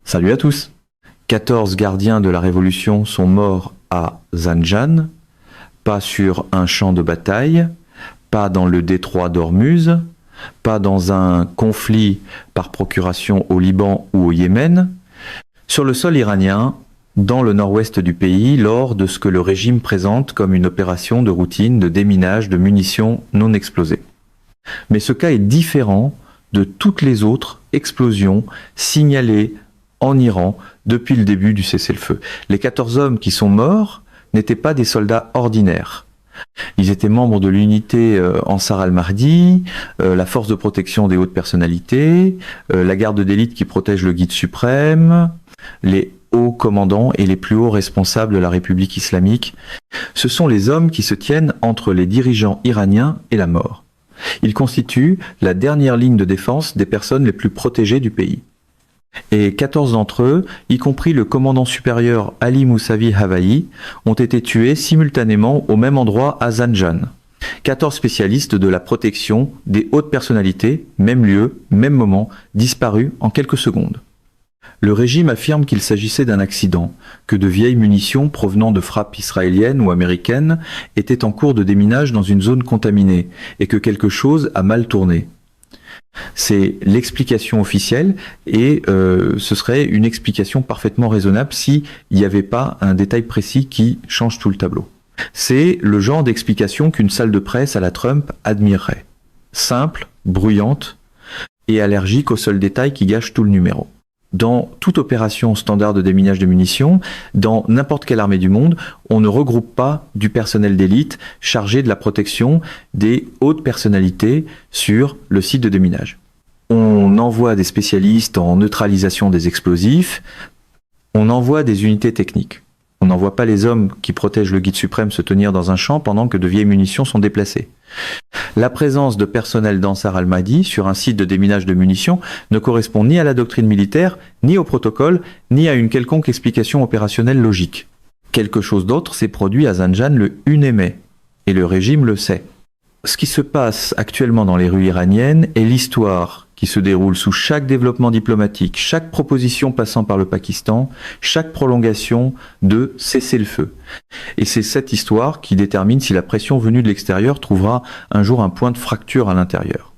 Salut à tous. 14 gardiens de la Révolution sont morts à Zanjan, pas sur un champ de bataille, pas dans le détroit d'Ormuz, pas dans un conflit par procuration au Liban ou au Yémen, sur le sol iranien, dans le nord-ouest du pays, lors de ce que le régime présente comme une opération de routine de déminage de munitions non explosées. Mais ce cas est différent de toutes les autres explosions signalées en Iran depuis le début du cessez-le-feu. Les 14 hommes qui sont morts n'étaient pas des soldats ordinaires. Ils étaient membres de l'unité Ansar al-Mahdi, la force de protection des hautes personnalités, la garde d'élite qui protège le guide suprême, les hauts commandants et les plus hauts responsables de la République islamique. Ce sont les hommes qui se tiennent entre les dirigeants iraniens et la mort. Ils constituent la dernière ligne de défense des personnes les plus protégées du pays. Et 14 d'entre eux, y compris le commandant supérieur Ali Moussavi Havaï, ont été tués simultanément au même endroit à Zanjan. 14 spécialistes de la protection des hautes personnalités, même lieu, même moment, disparus en quelques secondes. Le régime affirme qu'il s'agissait d'un accident, que de vieilles munitions provenant de frappes israéliennes ou américaines étaient en cours de déminage dans une zone contaminée, et que quelque chose a mal tourné. C'est l'explication officielle et ce serait une explication parfaitement raisonnable s'il n'y avait pas un détail précis qui change tout le tableau. C'est le genre d'explication qu'une salle de presse à la Trump admirerait. Simple, bruyante et allergique au seul détail qui gâche tout le numéro. Dans toute opération standard de déminage de munitions, dans n'importe quelle armée du monde, on ne regroupe pas du personnel d'élite chargé de la protection des hautes personnalités sur le site de déminage. On envoie des spécialistes en neutralisation des explosifs, on envoie des unités techniques. On n'envoie pas les hommes qui protègent le guide suprême se tenir dans un champ pendant que de vieilles munitions sont déplacées. La présence de personnel d'Ansar al-Mahdi sur un site de déminage de munitions ne correspond ni à la doctrine militaire, ni au protocole, ni à une quelconque explication opérationnelle logique. Quelque chose d'autre s'est produit à Zanjan le 1 mai, et le régime le sait. Ce qui se passe actuellement dans les rues iraniennes est l'histoire qui se déroule sous chaque développement diplomatique, chaque proposition passant par le Pakistan, chaque prolongation de cessez-le-feu. Et c'est cette histoire qui détermine si la pression venue de l'extérieur trouvera un jour un point de fracture à l'intérieur.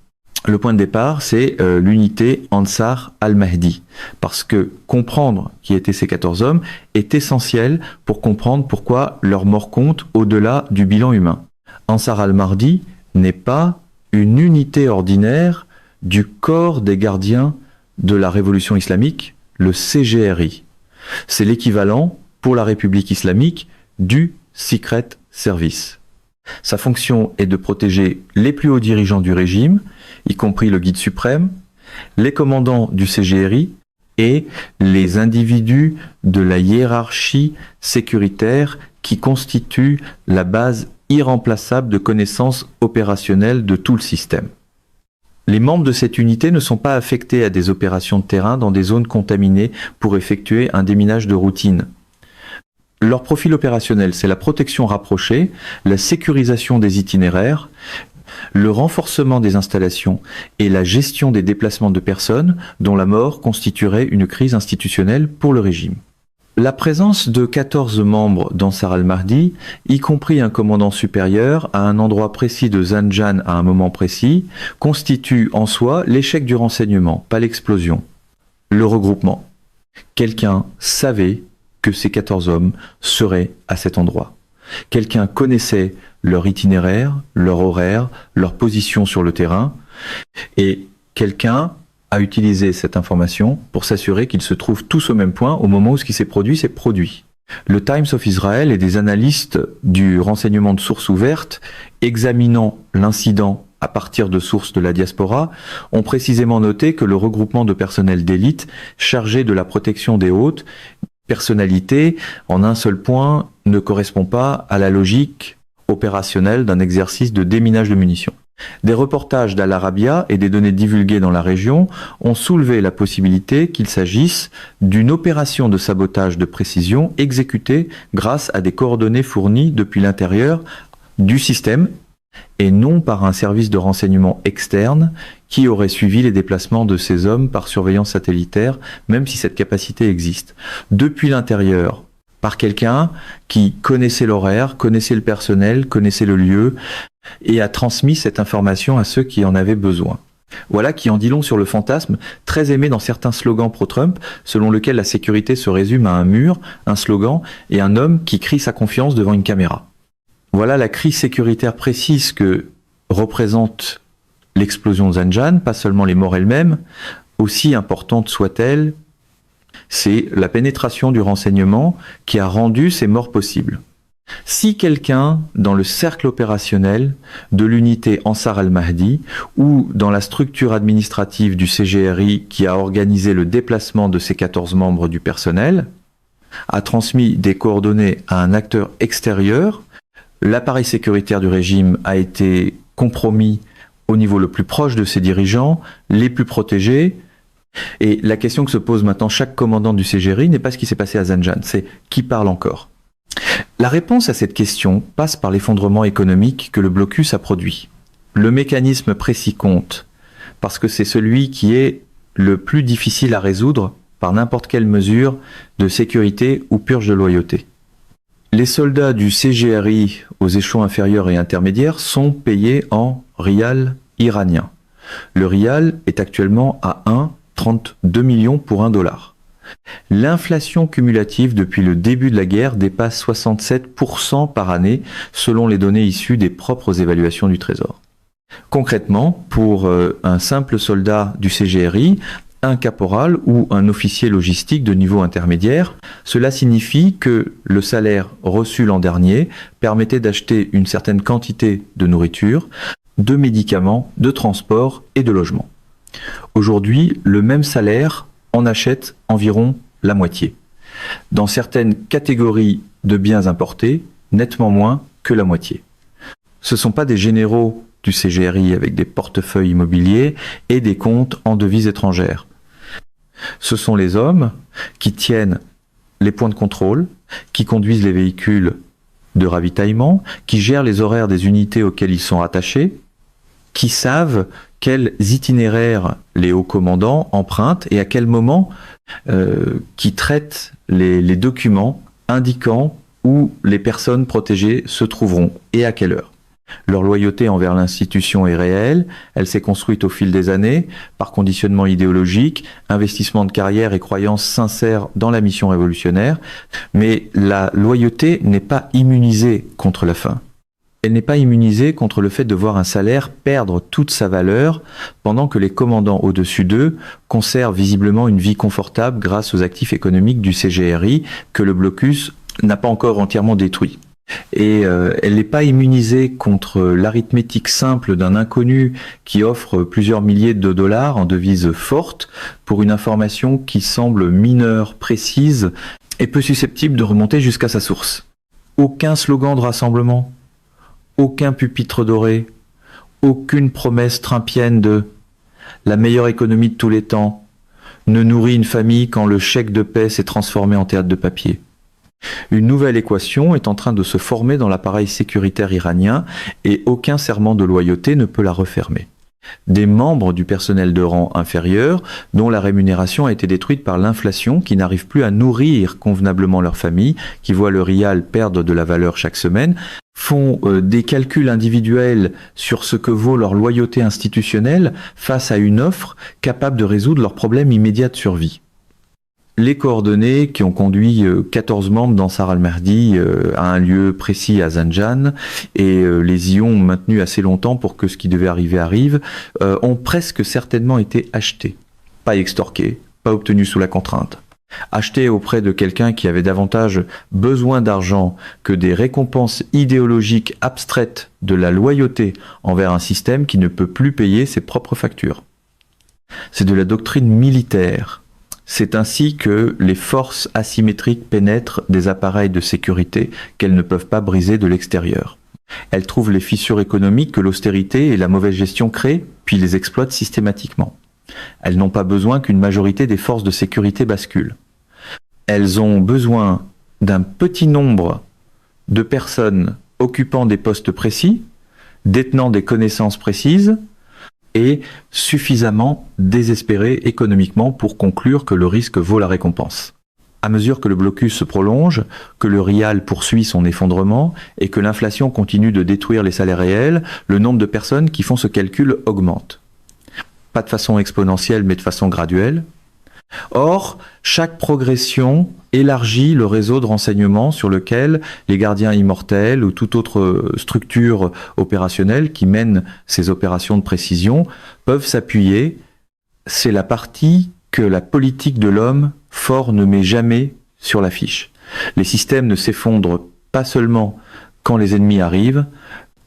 Le point de départ, c'est l'unité Ansar al-Mahdi, parce que comprendre qui étaient ces 14 hommes est essentiel pour comprendre pourquoi leur mort compte au-delà du bilan humain. Ansar al-Mahdi n'est pas une unité ordinaire du corps des gardiens de la révolution islamique, le CGRI. C'est l'équivalent, pour la République islamique, du Secret Service. Sa fonction est de protéger les plus hauts dirigeants du régime, y compris le guide suprême, les commandants du CGRI et les individus de la hiérarchie sécuritaire qui constituent la base irremplaçable de connaissances opérationnelles de tout le système. Les membres de cette unité ne sont pas affectés à des opérations de terrain dans des zones contaminées pour effectuer un déminage de routine. Leur profil opérationnel, c'est la protection rapprochée, la sécurisation des itinéraires, le renforcement des installations et la gestion des déplacements de personnes dont la mort constituerait une crise institutionnelle pour le régime. La présence de 14 membres d'Ansar al-Mahdi, y compris un commandant supérieur, à un endroit précis de Zanjan à un moment précis, constitue en soi l'échec du renseignement, pas l'explosion. Le regroupement. Quelqu'un savait que ces 14 hommes seraient à cet endroit. Quelqu'un connaissait leur itinéraire, leur horaire, leur position sur le terrain, et quelqu'un a utilisé cette information pour s'assurer qu'ils se trouvent tous au même point au moment où ce qui s'est produit s'est produit. Le Times of Israel et des analystes du renseignement de sources ouvertes, examinant l'incident à partir de sources de la diaspora, ont précisément noté que le regroupement de personnel d'élite chargé de la protection des hautes personnalités en un seul point ne correspond pas à la logique opérationnelle d'un exercice de déminage de munitions. Des reportages d'Al Arabiya et des données divulguées dans la région ont soulevé la possibilité qu'il s'agisse d'une opération de sabotage de précision exécutée grâce à des coordonnées fournies depuis l'intérieur du système et non par un service de renseignement externe qui aurait suivi les déplacements de ces hommes par surveillance satellitaire, même si cette capacité existe. Depuis l'intérieur, par quelqu'un qui connaissait l'horaire, connaissait le personnel, connaissait le lieu, et a transmis cette information à ceux qui en avaient besoin. Voilà qui en dit long sur le fantasme, très aimé dans certains slogans pro-Trump, selon lequel la sécurité se résume à un mur, un slogan et un homme qui crie sa confiance devant une caméra. Voilà la crise sécuritaire précise que représente l'explosion de Zanjan, pas seulement les morts elles-mêmes, aussi importante soit-elle, c'est la pénétration du renseignement qui a rendu ces morts possibles. Si quelqu'un, dans le cercle opérationnel de l'unité Ansar al-Mahdi ou dans la structure administrative du CGRI qui a organisé le déplacement de ces 14 membres du personnel, a transmis des coordonnées à un acteur extérieur, l'appareil sécuritaire du régime a été compromis au niveau le plus proche de ses dirigeants, les plus protégés. Et la question que se pose maintenant chaque commandant du CGRI n'est pas ce qui s'est passé à Zanjan, c'est qui parle encore. La réponse à cette question passe par l'effondrement économique que le blocus a produit. Le mécanisme précis compte, parce que c'est celui qui est le plus difficile à résoudre par n'importe quelle mesure de sécurité ou purge de loyauté. Les soldats du CGRI aux échelons inférieurs et intermédiaires sont payés en rial iranien. Le rial est actuellement à 1,32 millions pour $1. L'inflation cumulative depuis le début de la guerre dépasse 67% par année, selon les données issues des propres évaluations du Trésor. Concrètement, pour un simple soldat du CGRI, un caporal ou un officier logistique de niveau intermédiaire, cela signifie que le salaire reçu l'an dernier permettait d'acheter une certaine quantité de nourriture, de médicaments, de transport et de logement. Aujourd'hui, le même salaire en achète environ la moitié. Dans certaines catégories de biens importés, nettement moins que la moitié. Ce ne sont pas des généraux du CGRI avec des portefeuilles immobiliers et des comptes en devises étrangères. Ce sont les hommes qui tiennent les points de contrôle, qui conduisent les véhicules de ravitaillement, qui gèrent les horaires des unités auxquelles ils sont attachés, qui savent quels itinéraires les hauts commandants empruntent et à quel moment qui traitent les documents indiquant où les personnes protégées se trouveront et à quelle heure. Leur loyauté envers l'institution est réelle, elle s'est construite au fil des années par conditionnement idéologique, investissement de carrière et croyance sincère dans la mission révolutionnaire, mais la loyauté n'est pas immunisée contre la faim. Elle n'est pas immunisée contre le fait de voir un salaire perdre toute sa valeur pendant que les commandants au-dessus d'eux conservent visiblement une vie confortable grâce aux actifs économiques du CGRI que le blocus n'a pas encore entièrement détruit. Et elle n'est pas immunisée contre l'arithmétique simple d'un inconnu qui offre plusieurs milliers de dollars en devises fortes pour une information qui semble mineure, précise et peu susceptible de remonter jusqu'à sa source. Aucun slogan de rassemblement, aucun pupitre doré, aucune promesse trumpienne de « la meilleure économie de tous les temps » ne nourrit une famille quand le chèque de paie s'est transformé en théâtre de papier. Une nouvelle équation est en train de se former dans l'appareil sécuritaire iranien et aucun serment de loyauté ne peut la refermer. Des membres du personnel de rang inférieur, dont la rémunération a été détruite par l'inflation, qui n'arrivent plus à nourrir convenablement leur famille, qui voient le rial perdre de la valeur chaque semaine, font des calculs individuels sur ce que vaut leur loyauté institutionnelle face à une offre capable de résoudre leurs problèmes immédiats de survie. Les coordonnées qui ont conduit 14 membres d'Ansar al-Mahdi à un lieu précis à Zanjan et les y ont maintenus assez longtemps pour que ce qui devait arriver arrive, ont presque certainement été achetés. Pas extorqués, pas obtenus sous la contrainte. Achetés auprès de quelqu'un qui avait davantage besoin d'argent que des récompenses idéologiques abstraites de la loyauté envers un système qui ne peut plus payer ses propres factures. C'est de la doctrine militaire. C'est ainsi que les forces asymétriques pénètrent des appareils de sécurité qu'elles ne peuvent pas briser de l'extérieur. Elles trouvent les fissures économiques que l'austérité et la mauvaise gestion créent, puis les exploitent systématiquement. Elles n'ont pas besoin qu'une majorité des forces de sécurité bascule. Elles ont besoin d'un petit nombre de personnes occupant des postes précis, détenant des connaissances précises, est suffisamment désespéré économiquement pour conclure que le risque vaut la récompense. À mesure que le blocus se prolonge, que le rial poursuit son effondrement et que l'inflation continue de détruire les salaires réels, le nombre de personnes qui font ce calcul augmente. Pas de façon exponentielle, mais de façon graduelle. Or, chaque progression élargit le réseau de renseignement sur lequel les gardiens immortels ou toute autre structure opérationnelle qui mène ces opérations de précision peuvent s'appuyer. C'est la partie que la politique de l'homme fort ne met jamais sur l'affiche. Les systèmes ne s'effondrent pas seulement quand les ennemis arrivent,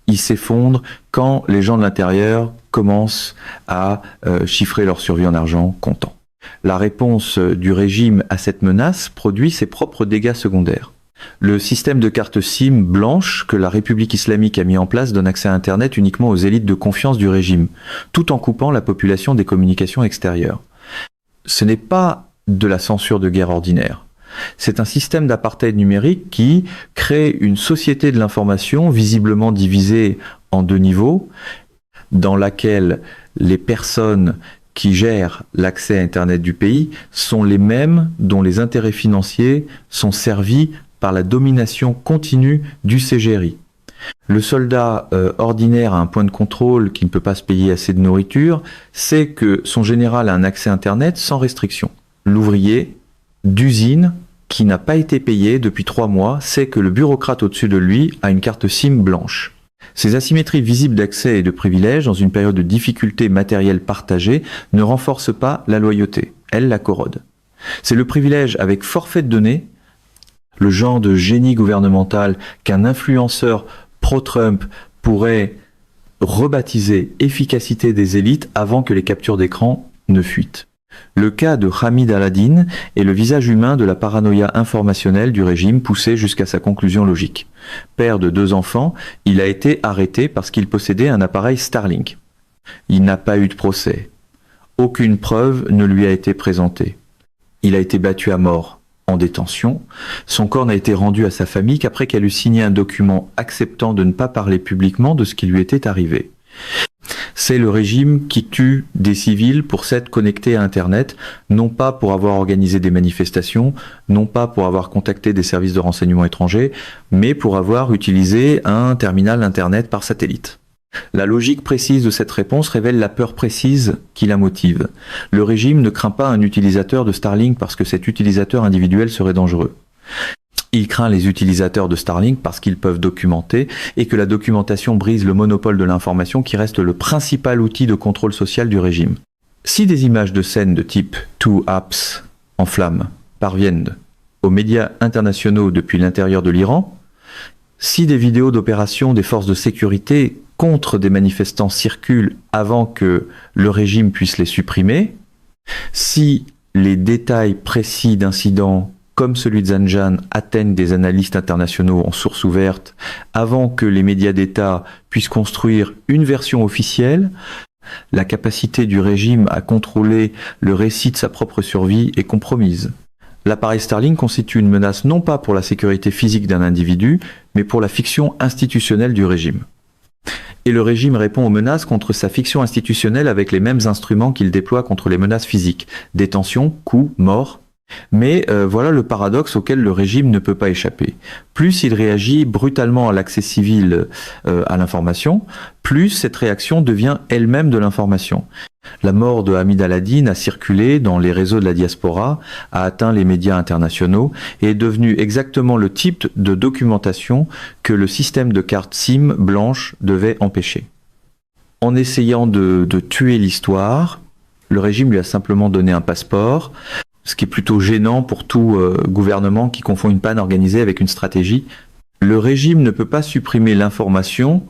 ils s'effondrent quand les gens de l'intérieur commencent à chiffrer leur survie en argent comptant. La réponse du régime à cette menace produit ses propres dégâts secondaires. Le système de carte SIM blanche que la République islamique a mis en place donne accès à Internet uniquement aux élites de confiance du régime, tout en coupant la population des communications extérieures. Ce n'est pas de la censure de guerre ordinaire. C'est un système d'apartheid numérique qui crée une société de l'information visiblement divisée en deux niveaux, dans laquelle les personnes qui gèrent l'accès à Internet du pays sont les mêmes dont les intérêts financiers sont servis par la domination continue du CGRI. Le soldat ordinaire à un point de contrôle qui ne peut pas se payer assez de nourriture sait que son général a un accès à Internet sans restriction. L'ouvrier d'usine qui n'a pas été payé depuis 3 mois sait que le bureaucrate au-dessus de lui a une carte SIM blanche. Ces asymétries visibles d'accès et de privilèges dans une période de difficultés matérielles partagées ne renforcent pas la loyauté, elles la corrodent. C'est le privilège avec forfait de données, le genre de génie gouvernemental qu'un influenceur pro-Trump pourrait rebaptiser efficacité des élites avant que les captures d'écran ne fuitent. Le cas de Hamid Al-Adin est le visage humain de la paranoïa informationnelle du régime poussé jusqu'à sa conclusion logique. Père de 2 enfants, il a été arrêté parce qu'il possédait un appareil Starlink. Il n'a pas eu de procès. Aucune preuve ne lui a été présentée. Il a été battu à mort en détention. Son corps n'a été rendu à sa famille qu'après qu'elle eut signé un document acceptant de ne pas parler publiquement de ce qui lui était arrivé. C'est le régime qui tue des civils pour s'être connectés à Internet, non pas pour avoir organisé des manifestations, non pas pour avoir contacté des services de renseignement étrangers, mais pour avoir utilisé un terminal Internet par satellite. La logique précise de cette réponse révèle la peur précise qui la motive. Le régime ne craint pas un utilisateur de Starlink parce que cet utilisateur individuel serait dangereux. Il craint les utilisateurs de Starlink parce qu'ils peuvent documenter et que la documentation brise le monopole de l'information qui reste le principal outil de contrôle social du régime. Si des images de scène de type Two Apps en flammes parviennent aux médias internationaux depuis l'intérieur de l'Iran, si des vidéos d'opérations des forces de sécurité contre des manifestants circulent avant que le régime puisse les supprimer, si les détails précis d'incidents comme celui de Zanjan atteignent des analystes internationaux en source ouverte avant que les médias d'État puissent construire une version officielle, la capacité du régime à contrôler le récit de sa propre survie est compromise. L'appareil Starlink constitue une menace non pas pour la sécurité physique d'un individu, mais pour la fiction institutionnelle du régime. Et le régime répond aux menaces contre sa fiction institutionnelle avec les mêmes instruments qu'il déploie contre les menaces physiques. Détention, coups, mort. Mais voilà le paradoxe auquel le régime ne peut pas échapper. Plus il réagit brutalement à l'accès civil à l'information, plus cette réaction devient elle-même de l'information. La mort de Hamid Al-Adin a circulé dans les réseaux de la diaspora, a atteint les médias internationaux et est devenu exactement le type de documentation que le système de carte SIM blanche devait empêcher. En essayant de tuer l'histoire, le régime lui a simplement donné un passeport, ce qui est plutôt gênant pour tout gouvernement qui confond une panne organisée avec une stratégie. Le régime ne peut pas supprimer l'information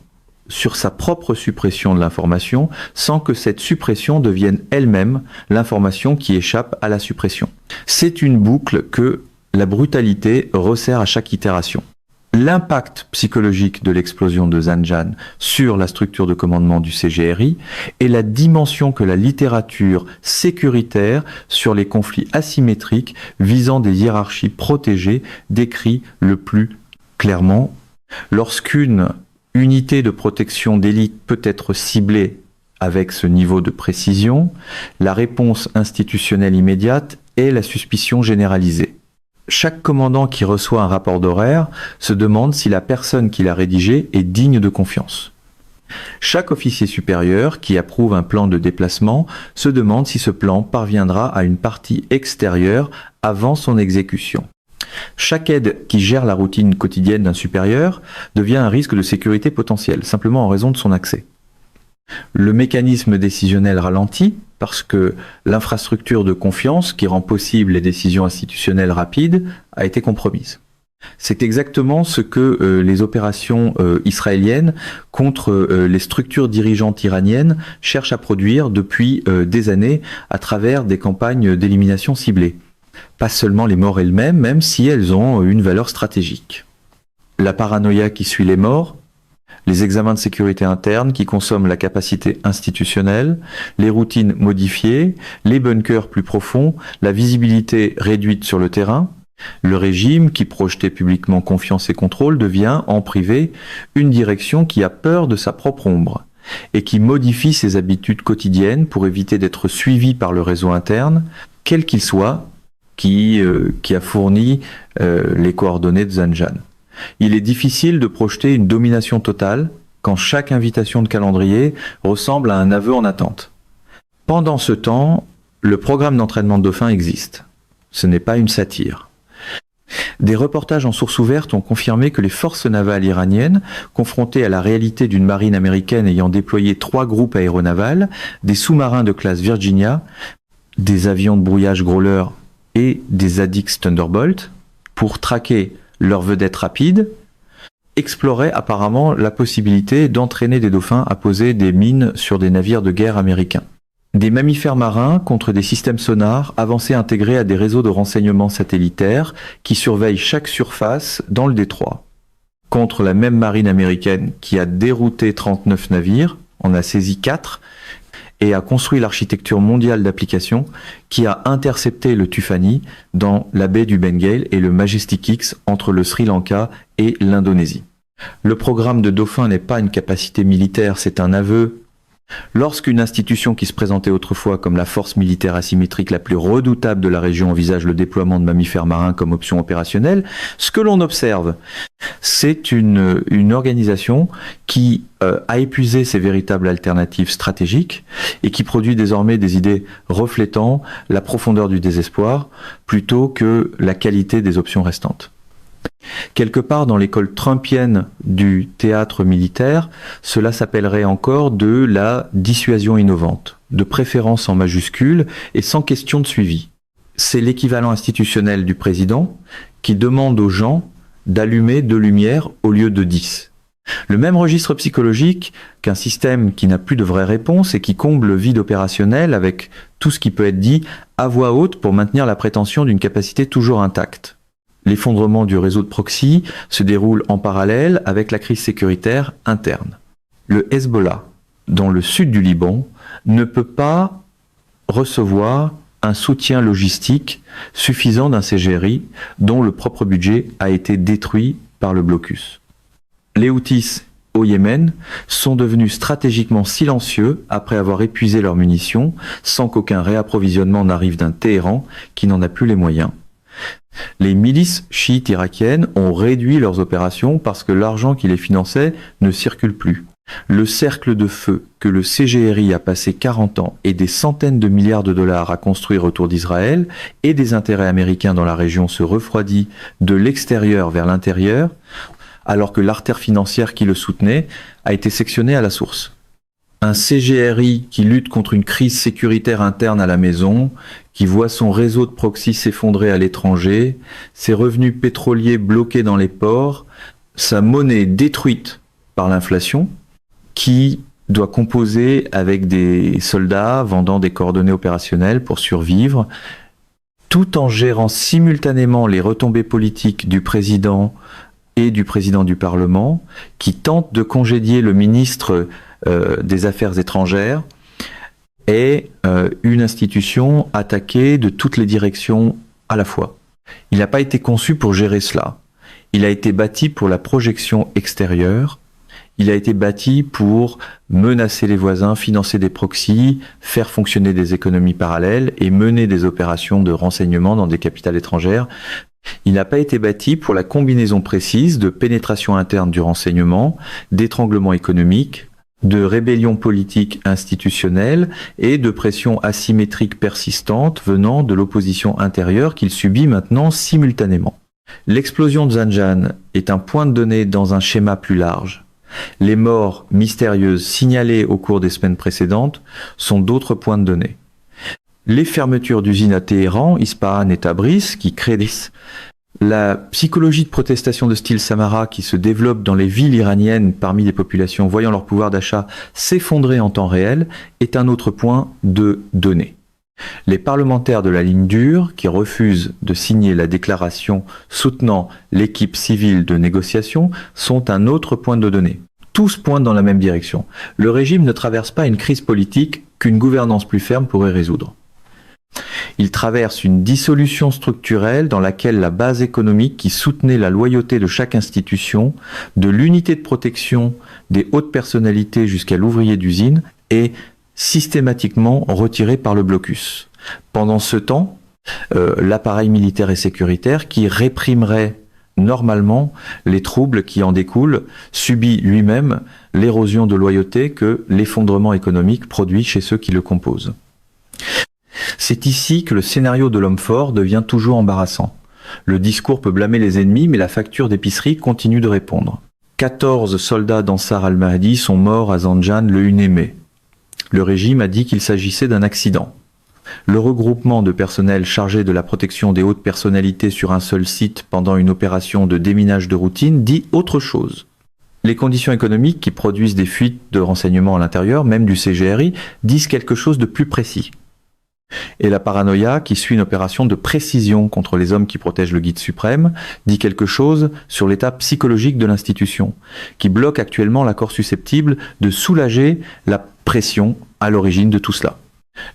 sur sa propre suppression de l'information sans que cette suppression devienne elle-même l'information qui échappe à la suppression. C'est une boucle que la brutalité resserre à chaque itération. L'impact psychologique de l'explosion de Zanjan sur la structure de commandement du CGRI et la dimension que la littérature sécuritaire sur les conflits asymétriques visant des hiérarchies protégées décrit le plus clairement. Lorsqu'une unité de protection d'élite peut être ciblée avec ce niveau de précision, la réponse institutionnelle immédiate est la suspicion généralisée. Chaque commandant qui reçoit un rapport d'horaire se demande si la personne qui l'a rédigé est digne de confiance. Chaque officier supérieur qui approuve un plan de déplacement se demande si ce plan parviendra à une partie extérieure avant son exécution. Chaque aide qui gère la routine quotidienne d'un supérieur devient un risque de sécurité potentiel, simplement en raison de son accès. Le mécanisme décisionnel ralentit parce que l'infrastructure de confiance qui rend possible les décisions institutionnelles rapides a été compromise. C'est exactement ce que les opérations israéliennes contre les structures dirigeantes iraniennes cherchent à produire depuis des années à travers des campagnes d'élimination ciblées. Pas seulement les morts elles-mêmes, même si elles ont une valeur stratégique. La paranoïa qui suit les morts, les examens de sécurité interne qui consomment la capacité institutionnelle, les routines modifiées, les bunkers plus profonds, la visibilité réduite sur le terrain, le régime qui projetait publiquement confiance et contrôle devient, en privé, une direction qui a peur de sa propre ombre et qui modifie ses habitudes quotidiennes pour éviter d'être suivi par le réseau interne, quel qu'il soit, qui a fourni les coordonnées de Zanjan. Il est difficile de projeter une domination totale quand chaque invitation de calendrier ressemble à un aveu en attente. Pendant ce temps, le programme d'entraînement de dauphins existe. Ce n'est pas une satire. Des reportages en source ouverte ont confirmé que les forces navales iraniennes, confrontées à la réalité d'une marine américaine ayant déployé 3 groupes aéronavals, des sous-marins de classe Virginia, des avions de brouillage Growler et des Addix Thunderbolt, pour traquer leurs vedettes rapides, exploraient apparemment la possibilité d'entraîner des dauphins à poser des mines sur des navires de guerre américains. Des mammifères marins contre des systèmes sonars avancés intégrés à des réseaux de renseignement satellitaires qui surveillent chaque surface dans le détroit. Contre la même marine américaine qui a dérouté 39 navires, en a saisi 4, et a construit l'architecture mondiale d'application qui a intercepté le Tufani dans la baie du Bengale et le Majestic X entre le Sri Lanka et l'Indonésie. Le programme de dauphins n'est pas une capacité militaire, c'est un aveu. Lorsqu'une institution qui se présentait autrefois comme la force militaire asymétrique la plus redoutable de la région envisage le déploiement de mammifères marins comme option opérationnelle, ce que l'on observe, c'est une organisation qui a épuisé ses véritables alternatives stratégiques et qui produit désormais des idées reflétant la profondeur du désespoir plutôt que la qualité des options restantes. Quelque part dans l'école trumpienne du théâtre militaire, cela s'appellerait encore de la dissuasion innovante, de préférence en majuscule et sans question de suivi. C'est l'équivalent institutionnel du président qui demande aux gens d'allumer 2 lumières au lieu de 10. Le même registre psychologique qu'un système qui n'a plus de vraie réponse et qui comble le vide opérationnel avec tout ce qui peut être dit à voix haute pour maintenir la prétention d'une capacité toujours intacte. L'effondrement du réseau de proxy se déroule en parallèle avec la crise sécuritaire interne. Le Hezbollah, dans le sud du Liban, ne peut pas recevoir un soutien logistique suffisant d'un CGRI dont le propre budget a été détruit par le blocus. Les Houthis au Yémen sont devenus stratégiquement silencieux après avoir épuisé leurs munitions sans qu'aucun réapprovisionnement n'arrive d'un Téhéran qui n'en a plus les moyens. Les milices chiites irakiennes ont réduit leurs opérations parce que l'argent qui les finançait ne circule plus. Le cercle de feu que le CGRI a passé 40 ans et des centaines de milliards de dollars à construire autour d'Israël et des intérêts américains dans la région se refroidit de l'extérieur vers l'intérieur, alors que l'artère financière qui le soutenait a été sectionnée à la source. Un CGRI qui lutte contre une crise sécuritaire interne à la maison, qui voit son réseau de proxy s'effondrer à l'étranger, ses revenus pétroliers bloqués dans les ports, sa monnaie détruite par l'inflation, qui doit composer avec des soldats vendant des coordonnées opérationnelles pour survivre, tout en gérant simultanément les retombées politiques du président et du président du Parlement, qui tente de congédier le ministre des Affaires étrangères, est une institution attaquée de toutes les directions à la fois. Il n'a pas été conçu pour gérer cela. Il a été bâti pour la projection extérieure Il a été bâti pour menacer les voisins, financer des proxys, faire fonctionner des économies parallèles et mener des opérations de renseignement dans des capitales étrangères. Il n'a pas été bâti pour la combinaison précise de pénétration interne du renseignement, d'étranglement économique, de rébellion politique institutionnelle et de pression asymétrique persistante venant de l'opposition intérieure qu'il subit maintenant simultanément. L'explosion de Zanjan est un point de données dans un schéma plus large. Les morts mystérieuses signalées au cours des semaines précédentes sont d'autres points de données. Les fermetures d'usines à Téhéran, Ispahan et Tabriz, qui créent la psychologie de protestation de style Samara qui se développe dans les villes iraniennes parmi les populations voyant leur pouvoir d'achat s'effondrer en temps réel, est un autre point de données. Les parlementaires de la ligne dure, qui refusent de signer la déclaration soutenant l'équipe civile de négociation, sont un autre point de données. Tous pointent dans la même direction. Le régime ne traverse pas une crise politique qu'une gouvernance plus ferme pourrait résoudre. Il traverse une dissolution structurelle dans laquelle la base économique qui soutenait la loyauté de chaque institution, de l'unité de protection des hautes personnalités jusqu'à l'ouvrier d'usine, est systématiquement retirée par le blocus. Pendant ce temps, l'appareil militaire et sécuritaire qui réprimerait normalement les troubles qui en découlent subit lui-même l'érosion de loyauté que l'effondrement économique produit chez ceux qui le composent. C'est ici que le scénario de l'homme fort devient toujours embarrassant. Le discours peut blâmer les ennemis, mais la facture d'épicerie continue de répondre. 14 soldats d'Ansar al-Mahdi sont morts à Zanjan le 1er mai. Le régime a dit qu'il s'agissait d'un accident. Le regroupement de personnel chargé de la protection des hautes personnalités sur un seul site pendant une opération de déminage de routine dit autre chose. Les conditions économiques qui produisent des fuites de renseignements à l'intérieur, même du CGRI, disent quelque chose de plus précis. Et la paranoïa, qui suit une opération de précision contre les hommes qui protègent le guide suprême, dit quelque chose sur l'état psychologique de l'institution, qui bloque actuellement l'accord susceptible de soulager la pression à l'origine de tout cela.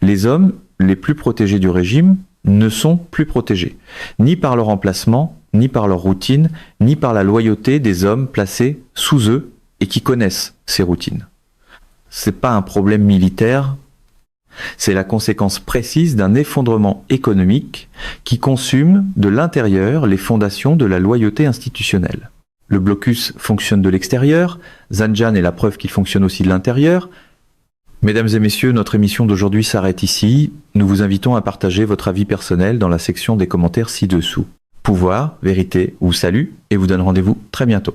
Les hommes les plus protégés du régime ne sont plus protégés, ni par leur emplacement, ni par leur routine, ni par la loyauté des hommes placés sous eux et qui connaissent ces routines. C'est pas un problème militaire. C'est la conséquence précise d'un effondrement économique qui consume de l'intérieur les fondations de la loyauté institutionnelle. Le blocus fonctionne de l'extérieur, Zanjan est la preuve qu'il fonctionne aussi de l'intérieur. Mesdames et messieurs, notre émission d'aujourd'hui s'arrête ici. Nous vous invitons à partager votre avis personnel dans la section des commentaires ci-dessous. Pouvoir, vérité ou salut, et vous donne rendez-vous très bientôt.